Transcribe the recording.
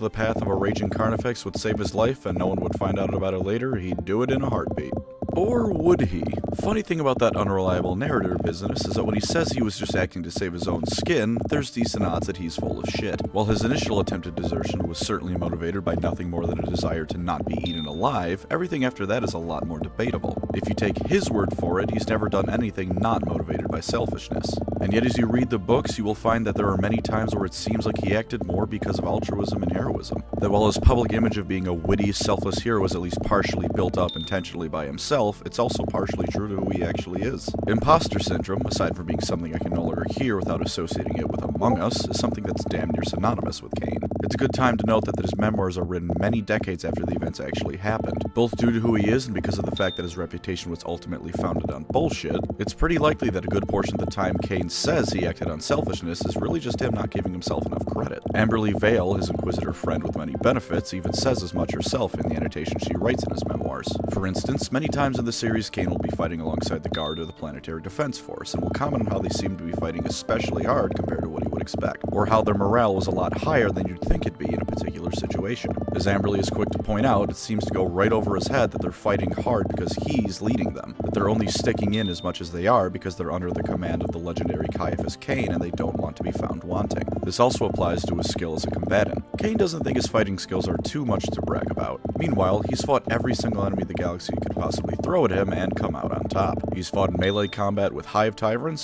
the path of a raging carnifex would save his life and no one would find out about it later, he'd do it in a heartbeat. Or would he? Funny thing about that unreliable narrator business is that when he says he was just acting to save his own skin, there's decent odds that he's full of shit. While his initial attempted desertion was certainly motivated by nothing more than a desire to not be eaten alive, everything after that is a lot more debatable. If you take his word for it, he's never done anything not motivated by selfishness. And yet as you read the books, you will find that there are many times where it seems like he acted more because of altruism and heroism. That while his public image of being a witty, selfless hero is at least partially built up intentionally by himself, it's also partially true to who he actually is. Imposter syndrome, aside from being something I can no longer hear without associating it with Among Us, is something that's damn near synonymous with Kane. It's a good time to note that his memoirs are written many decades after the events actually happened. Both due to who he is and because of the fact that his reputation was ultimately founded on bullshit, it's pretty likely that a good portion of the time Kane says he acted on selfishness is really just him not giving himself enough credit. Amberly Vale, his inquisitor friend with many benefits, even says as much herself in the annotation she writes in his memoirs. For instance, many times in the series, Kane will be fighting alongside the Guard or the Planetary Defense Force, and will comment on how they seem to be fighting especially hard compared to what he would expect, or how their morale was a lot higher than you'd think it'd be in a particular situation. As Amberly is quick to point out, it seems to go right over his head that they're fighting hard because he's leading them, that they're only sticking in as much as they are because they're under the command of the legendary Caiaphas Kane and they don't want to be found wanting. This also applies to his skill as a combatant. Kane doesn't think his fighting skills are too much to brag about. Meanwhile, he's fought every single enemy the galaxy could possibly throw at him and come out on top. He's fought in melee combat with Hive Tyrants,